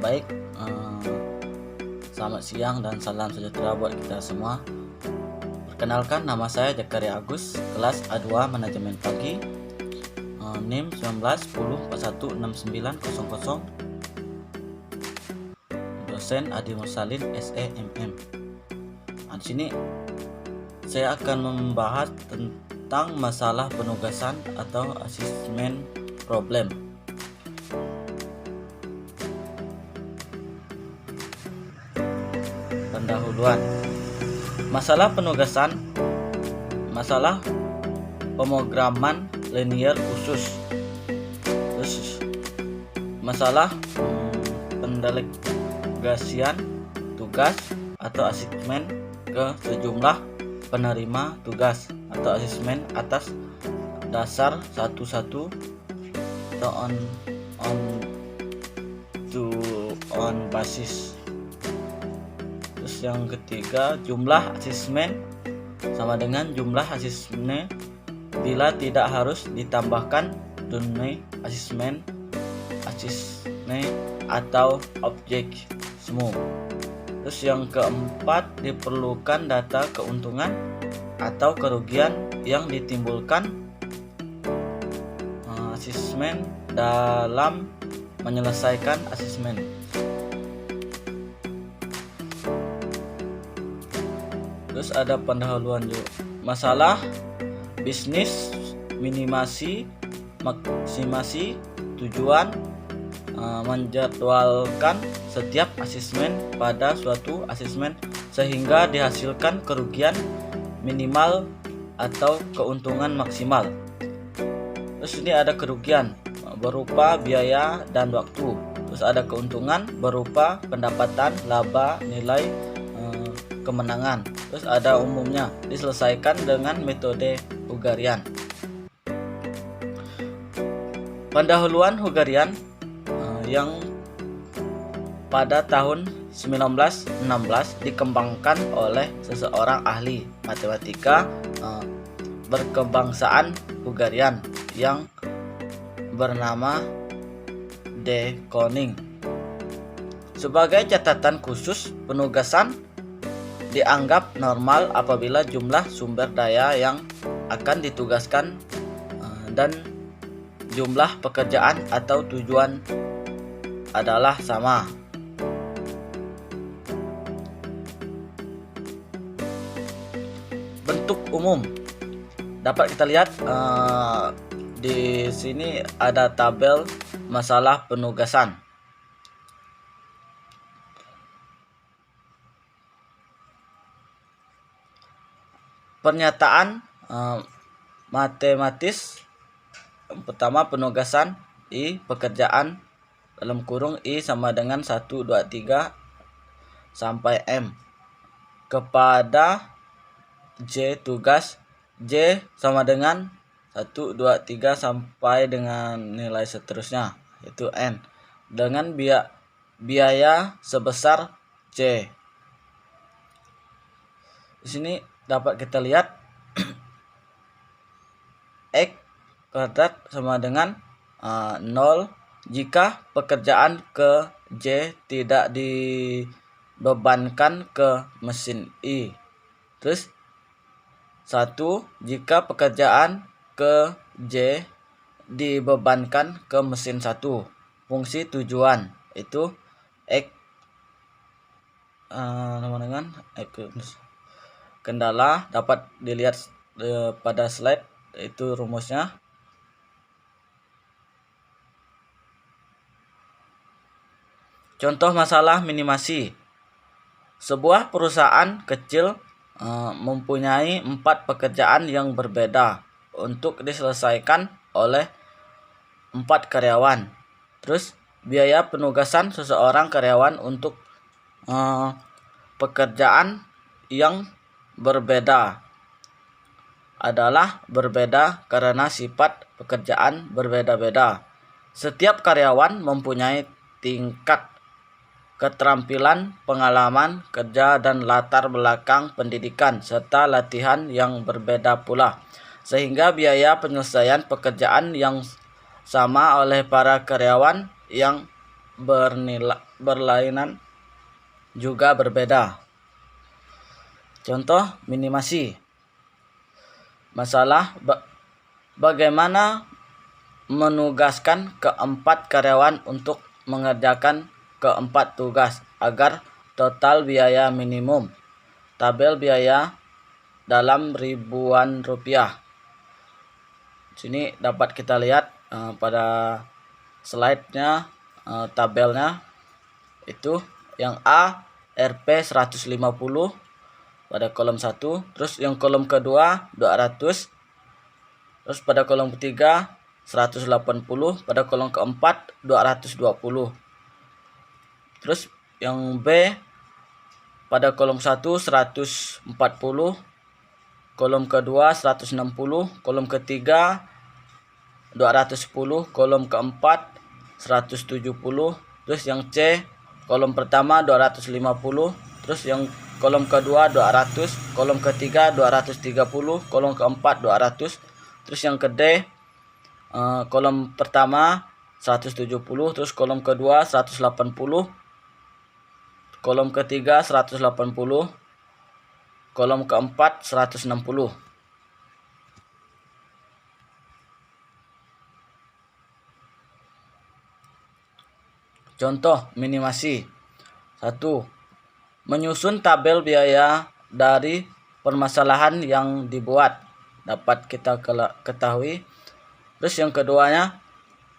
Baik, selamat siang dan salam sejahtera buat kita semua. Perkenalkan, nama saya Jakaria Agus, kelas A2 Manajemen Pagi, NIM 1910416900, dosen Adi Mursalin SEMM. Di sini saya akan membahas tentang masalah penugasan atau asesmen problem. Pendahuluan. Masalah penugasan, masalah pemrograman linear khusus. Terus masalah pendelegasian tugas atau asesmen ke sejumlah penerima tugas atau asesmen atas dasar satu-satu atau on basis. Terus yang ketiga, jumlah asesmen sama dengan jumlah asesmen bila tidak harus ditambahkan dunia asesmen atau objek semu. Terus yang keempat, diperlukan data keuntungan atau kerugian yang ditimbulkan asesmen dalam menyelesaikan asesmen. Terus ada pendahuluan juga. Masalah bisnis, minimasi, maksimasi, tujuan, menjadwalkan setiap asesmen pada suatu asesmen sehingga dihasilkan kerugian minimal atau keuntungan maksimal. Terus ini ada kerugian berupa biaya dan waktu. Terus ada keuntungan berupa pendapatan, laba, nilai, kemenangan. Terus ada umumnya diselesaikan dengan metode Hungarian. Pendahuluan Hungarian yang pada tahun 1916 dikembangkan oleh seseorang ahli matematika berkebangsaan Hungarian yang bernama De Koning. Sebagai catatan khusus, penugasan dianggap normal apabila jumlah sumber daya yang akan ditugaskan dan jumlah pekerjaan atau tujuan adalah sama. Bentuk umum dapat kita lihat di sini ada tabel masalah penugasan. Pernyataan matematis. Pertama, penugasan I, pekerjaan dalam kurung I sama dengan 1, 2, 3 sampai M kepada J tugas J sama dengan 1, 2, 3 sampai dengan nilai seterusnya, yaitu N, dengan biaya sebesar C. Di sini dapat kita lihat X kuadrat sama dengan 0 jika pekerjaan ke J tidak dibebankan ke mesin I. Terus 1 jika pekerjaan ke J dibebankan ke mesin 1. Fungsi tujuan itu X sama dengan X. Kendala dapat dilihat pada slide, itu rumusnya. Contoh masalah minimasi. Sebuah perusahaan kecil mempunyai 4 pekerjaan yang berbeda untuk diselesaikan oleh 4 karyawan. Terus biaya penugasan seseorang karyawan untuk pekerjaan yang berbeda adalah berbeda karena sifat pekerjaan berbeda-beda. Setiap karyawan mempunyai tingkat keterampilan, pengalaman kerja, dan latar belakang pendidikan serta latihan yang berbeda pula, sehingga biaya penyelesaian pekerjaan yang sama oleh para karyawan yang berlainan juga berbeda. Contoh minimasi. Masalah bagaimana menugaskan keempat karyawan untuk mengerjakan keempat tugas agar total biaya minimum. Tabel biaya dalam ribuan rupiah. Sini dapat kita lihat pada slide-nya, tabelnya itu yang A Rp 150 pada kolom 1, terus yang kolom kedua 200, terus pada kolom ketiga 180, pada kolom keempat 220. Terus yang B pada kolom 1 140, kolom kedua 160, kolom ketiga 210, kolom keempat 170, terus yang C kolom pertama 250, terus yang kolom kedua 200, kolom ketiga 230, kolom keempat 200, terus yang ke D kolom pertama 170, terus kolom kedua 180, kolom ketiga 180, kolom keempat 160. Contoh minimasi. 1. Menyusun tabel biaya dari permasalahan yang dibuat. Dapat kita ketahui. Terus yang keduanya,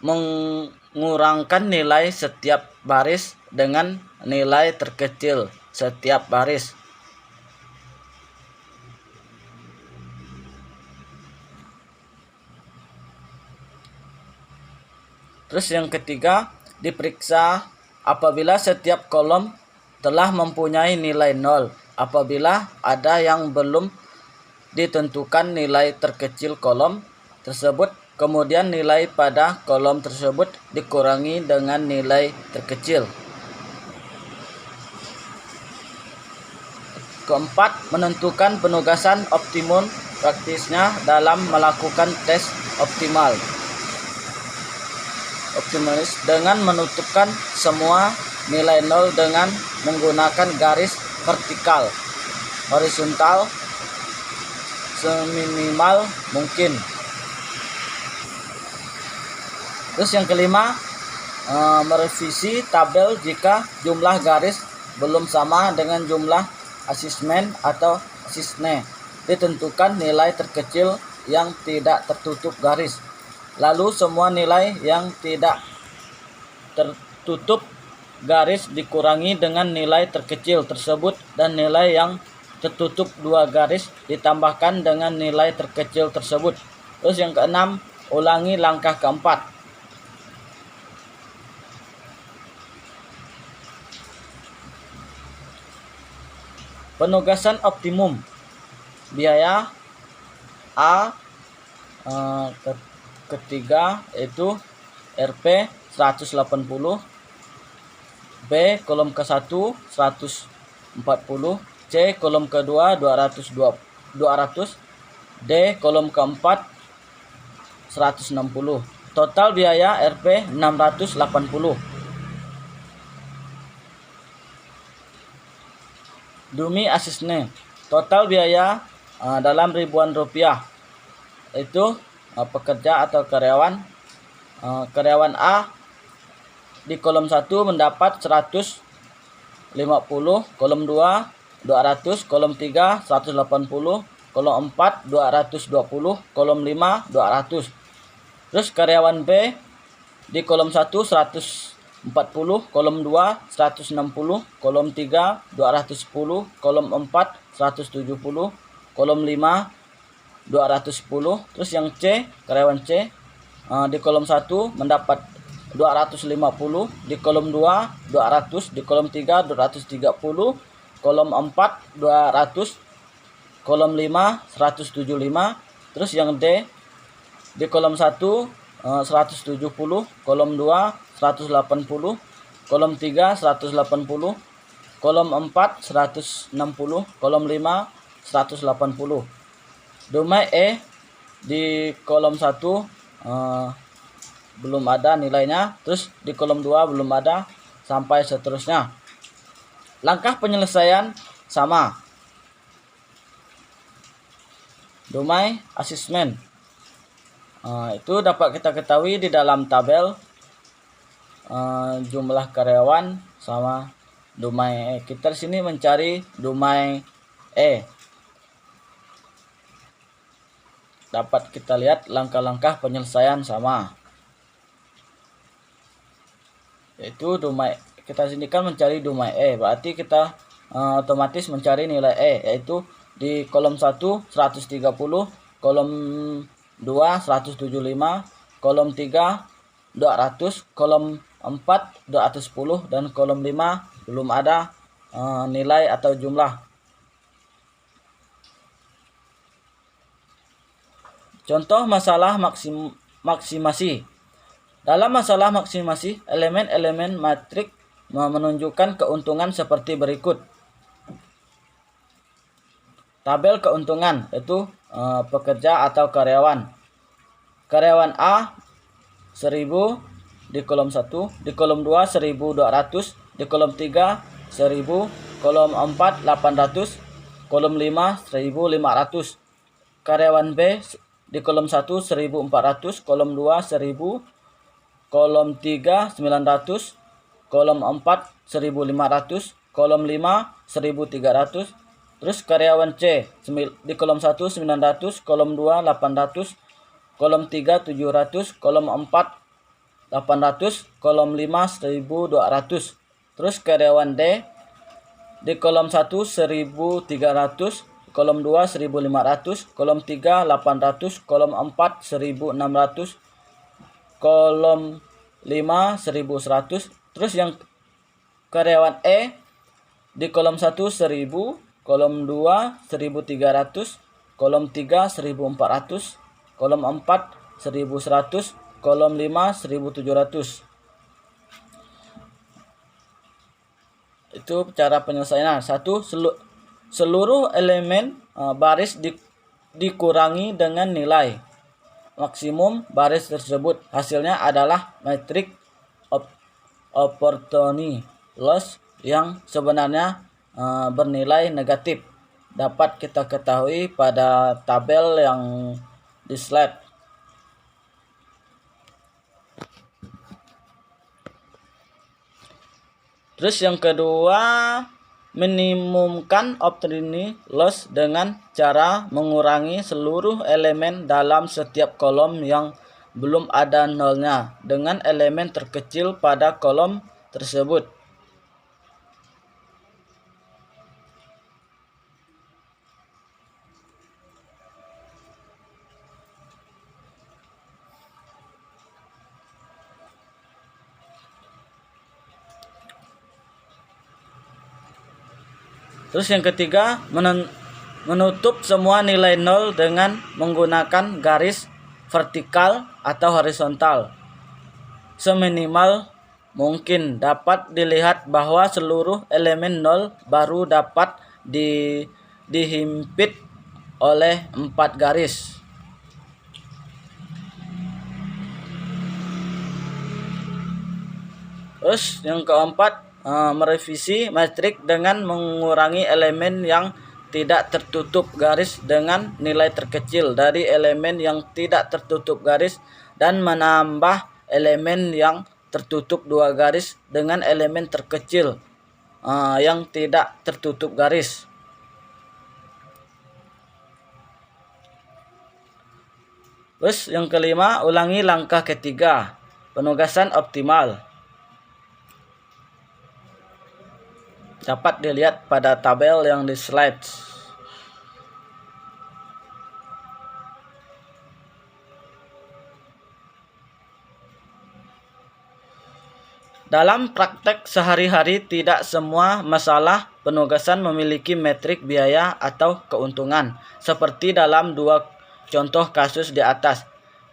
mengurangkan nilai setiap baris dengan nilai terkecil setiap baris. Terus yang ketiga, diperiksa apabila setiap kolom telah mempunyai nilai 0. Apabila ada yang belum ditentukan nilai terkecil kolom tersebut, kemudian nilai pada kolom tersebut dikurangi dengan nilai terkecil. Keempat, menentukan penugasan optimum praktisnya dalam melakukan tes optimalis dengan menentukan semua nilai 0 dengan menggunakan garis vertikal horizontal seminimal mungkin. Terus yang kelima, merevisi tabel jika jumlah garis belum sama dengan jumlah asesmen atau asesne. Ditentukan nilai terkecil yang tidak tertutup garis. Lalu semua nilai yang tidak tertutup garis dikurangi dengan nilai terkecil tersebut dan nilai yang tertutup dua garis ditambahkan dengan nilai terkecil tersebut. Terus yang keenam, ulangi langkah keempat. Penugasan optimum biaya A ketiga yaitu Rp 180, B kolom ke-1 140, C kolom kedua 200, D kolom keempat 160. Total biaya Rp 680. Dumi asesne. Total biaya dalam ribuan rupiah. Itu pekerja atau karyawan. Karyawan A di kolom 1 mendapat 150, kolom 2 200, kolom 3 180, kolom 4 220, kolom 5 200. Terus karyawan B di kolom 1 140, kolom 2 160, kolom 3 210, kolom 4 170, kolom 5 210. Terus yang C, karyawan C di kolom 1 mendapat 250, di kolom 2 200, di kolom 3 230, kolom 4 200, kolom 5 175. Terus yang D di kolom 1 170, kolom 2 180, kolom 3 180, kolom 4 160, kolom 5 180. Domai E di kolom 1 belum ada nilainya, terus di kolom 2 belum ada, sampai seterusnya. Langkah penyelesaian sama. Domain assessment. Itu dapat kita ketahui di dalam tabel jumlah karyawan sama domain E. Kita di sini mencari domain E. Dapat kita lihat langkah-langkah penyelesaian sama. Yaitu domain, kita sini kan mencari domain E, berarti kita otomatis mencari nilai E, yaitu di kolom 1 130, kolom 2 175, kolom 3 200, kolom 4 210, dan kolom 5 belum ada nilai atau jumlah. Contoh masalah maksimasi. Dalam masalah maksimasi, elemen-elemen matrik menunjukkan keuntungan seperti berikut. Tabel keuntungan, yaitu pekerja atau karyawan. Karyawan A 1000 di kolom 1, di kolom 2 1200, di kolom 3 1000, kolom 4 800, kolom 5 1500. Karyawan B di kolom 1 1400, kolom 2 1000, kolom 3 900, kolom 4 1500, kolom 5 1300. Terus karyawan C di kolom 1 900, kolom 2 800, kolom 3 700, kolom 4 800, kolom 5 1200. Terus karyawan D di kolom 1 1300, kolom 2 1500, kolom 3 800, kolom 4 1600, kolom 5 1100. Terus yang karyawan E di kolom 1 1000, kolom 2 1300, kolom 3 1400, kolom 4 1100, kolom 5 1700. Itu cara penyelesaiannya. 1. Seluruh elemen baris dikurangi dengan nilai maksimum baris tersebut. Hasilnya adalah metrik opportunity loss yang sebenarnya bernilai negatif. Dapat kita ketahui pada tabel yang di slide. Terus yang kedua, minimumkan opportunity loss dengan cara mengurangi seluruh elemen dalam setiap kolom yang belum ada nolnya dengan elemen terkecil pada kolom tersebut. Terus yang ketiga, menutup semua nilai nol dengan menggunakan garis vertikal atau horizontal. Seminimal mungkin dapat dilihat bahwa seluruh elemen nol baru dapat dihimpit oleh 4 garis. Terus yang keempat, merevisi matrik dengan mengurangi elemen yang tidak tertutup garis dengan nilai terkecil dari elemen yang tidak tertutup garis dan menambah elemen yang tertutup 2 garis dengan elemen terkecil yang tidak tertutup garis. Terus yang kelima, ulangi langkah ketiga, penugasan optimal. Dapat dilihat pada tabel yang di slide. Dalam praktek sehari-hari, tidak semua masalah penugasan memiliki metrik biaya atau keuntungan. Seperti dalam 2 contoh kasus di atas.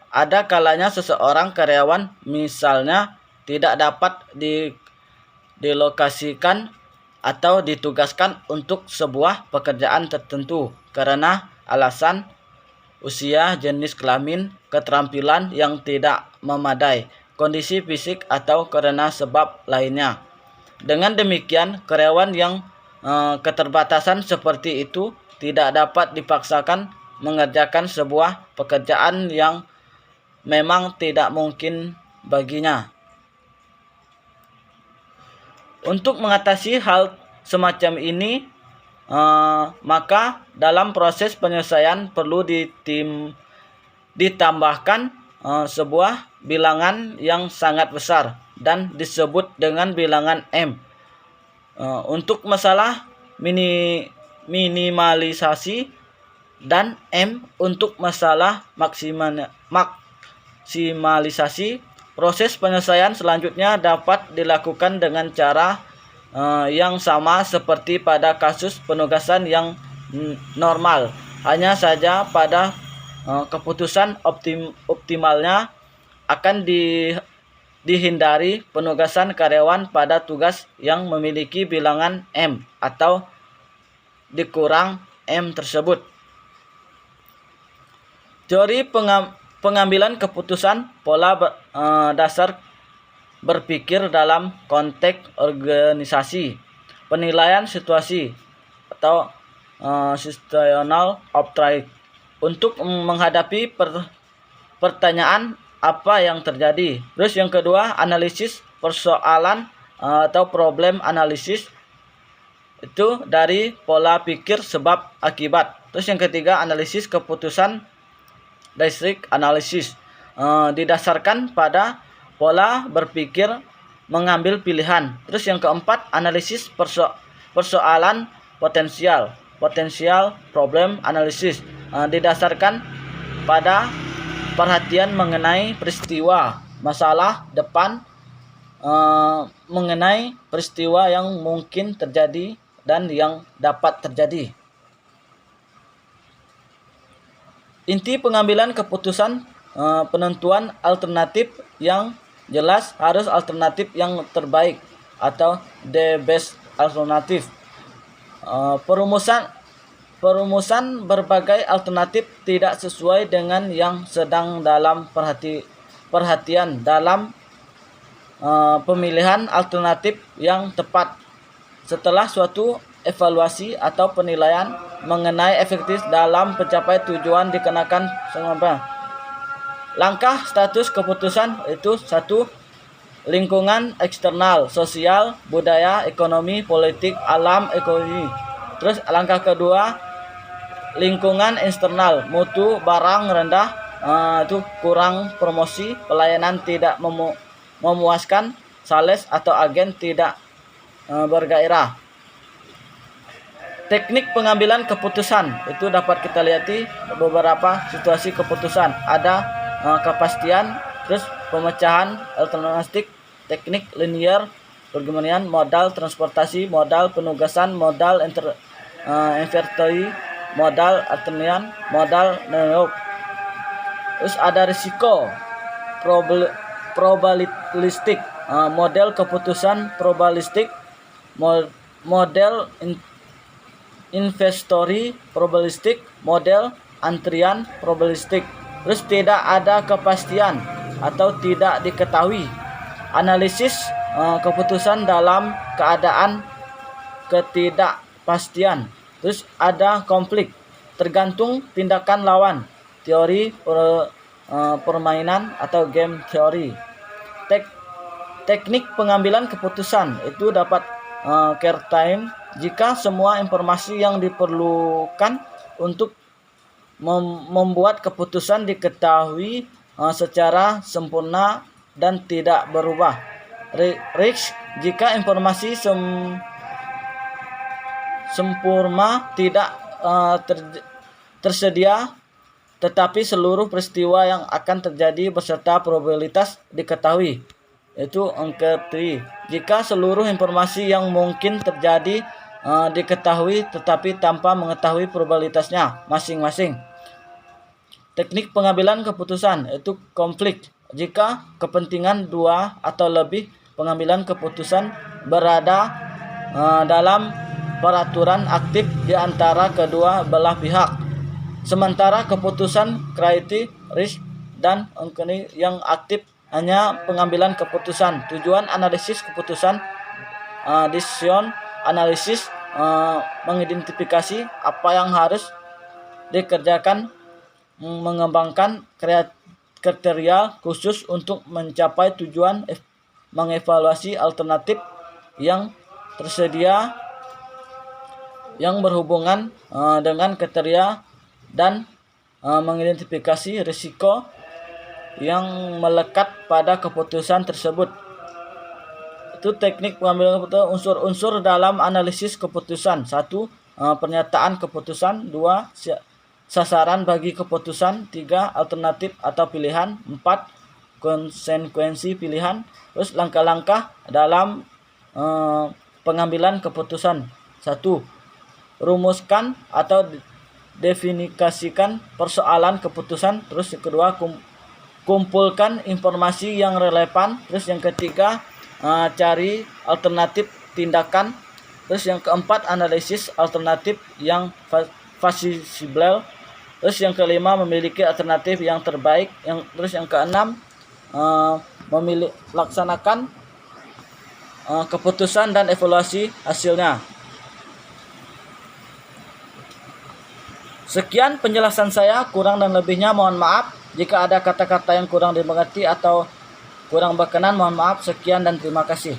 Ada kalanya seseorang karyawan misalnya tidak dapat dilokasikan atau ditugaskan untuk sebuah pekerjaan tertentu karena alasan usia, jenis kelamin, keterampilan yang tidak memadai, kondisi fisik atau karena sebab lainnya. Dengan demikian, karyawan yang keterbatasan seperti itu tidak dapat dipaksakan mengerjakan sebuah pekerjaan yang memang tidak mungkin baginya. Untuk mengatasi hal semacam ini, maka dalam proses penyelesaian perlu ditambahkan sebuah bilangan yang sangat besar dan disebut dengan bilangan M. Untuk masalah minimalisasi dan M untuk masalah maksimalisasi. Proses penyelesaian selanjutnya dapat dilakukan dengan cara yang sama seperti pada kasus penugasan yang normal. Hanya saja pada keputusan optimalnya akan dihindari penugasan karyawan pada tugas yang memiliki bilangan M atau dikurang M tersebut. Teori pengambilan keputusan, pola dasar berpikir dalam konteks organisasi, penilaian situasi atau situational approach untuk menghadapi pertanyaan apa yang terjadi. Terus yang kedua, analisis persoalan atau problem analisis, itu dari pola pikir sebab akibat. Terus yang ketiga, analisis keputusan, district analysis, didasarkan pada pola berpikir mengambil pilihan. Terus yang keempat, analisis persoalan potential problem analysis, didasarkan pada perhatian mengenai peristiwa masalah depan, mengenai peristiwa yang mungkin terjadi dan yang dapat terjadi. Inti pengambilan keputusan, penentuan alternatif yang jelas harus alternatif yang terbaik atau the best alternative. Perumusan berbagai alternatif tidak sesuai dengan yang sedang dalam perhatian dalam pemilihan alternatif yang tepat. Setelah suatu evaluasi atau penilaian mengenai efektif dalam mencapai tujuan dikenakan semua. Langkah status keputusan itu 1. Lingkungan eksternal, sosial, budaya, ekonomi, politik, alam, ekologi. Terus langkah kedua, lingkungan internal, mutu barang rendah, itu kurang promosi, pelayanan tidak memuaskan, sales atau agen tidak bergairah. Teknik pengambilan keputusan itu dapat kita lihati beberapa situasi keputusan. Ada kepastian, terus pemecahan alternatif, teknik linear, pergumulan, modal transportasi, modal penugasan, modal inventory, modal alternian, modal neurok. Terus ada risiko probabilistik, model keputusan probabilistik, model investori probabilistik, model antrian probabilistik. Terus tidak ada kepastian atau tidak diketahui. Analisis keputusan dalam keadaan ketidakpastian. Terus ada konflik, tergantung tindakan lawan. Teori permainan atau game teori. Teknik pengambilan keputusan itu dapat care time jika semua informasi yang diperlukan untuk membuat keputusan diketahui secara sempurna dan tidak berubah. Risk jika informasi sempurna tidak tersedia, tetapi seluruh peristiwa yang akan terjadi beserta probabilitas diketahui. Itu angka 3. Jika seluruh informasi yang mungkin terjadi diketahui tetapi tanpa mengetahui probabilitasnya masing-masing. Teknik pengambilan keputusan itu konflik. Jika kepentingan dua atau lebih pengambilan keputusan berada dalam peraturan aktif di antara kedua belah pihak, Sementara keputusan kritis risk dan yang aktif hanya pengambilan keputusan. Tujuan analisis keputusan decision analisis mengidentifikasi apa yang harus dikerjakan, mengembangkan kriteria khusus untuk mencapai tujuan, mengevaluasi alternatif yang tersedia yang berhubungan dengan kriteria, dan mengidentifikasi risiko yang melekat pada keputusan tersebut. Itu teknik pengambilan keputusan. Unsur-unsur dalam analisis keputusan: 1. Pernyataan keputusan. 2. Sasaran bagi keputusan. 3. Alternatif atau pilihan. 4. Konsekuensi pilihan. Terus langkah-langkah dalam pengambilan keputusan. 1. Rumuskan atau definisikan persoalan keputusan. Terus yang kedua, kumpulkan informasi yang relevan. Terus yang ketiga, cari alternatif tindakan. Terus yang keempat, analisis alternatif yang feasible. Terus yang kelima, memiliki alternatif yang terbaik. Terus yang keenam, laksanakan keputusan dan evaluasi hasilnya. Sekian penjelasan saya, kurang dan lebihnya mohon maaf. Jika ada kata-kata yang kurang dimengerti atau kurang berkenan, mohon maaf. Sekian dan terima kasih.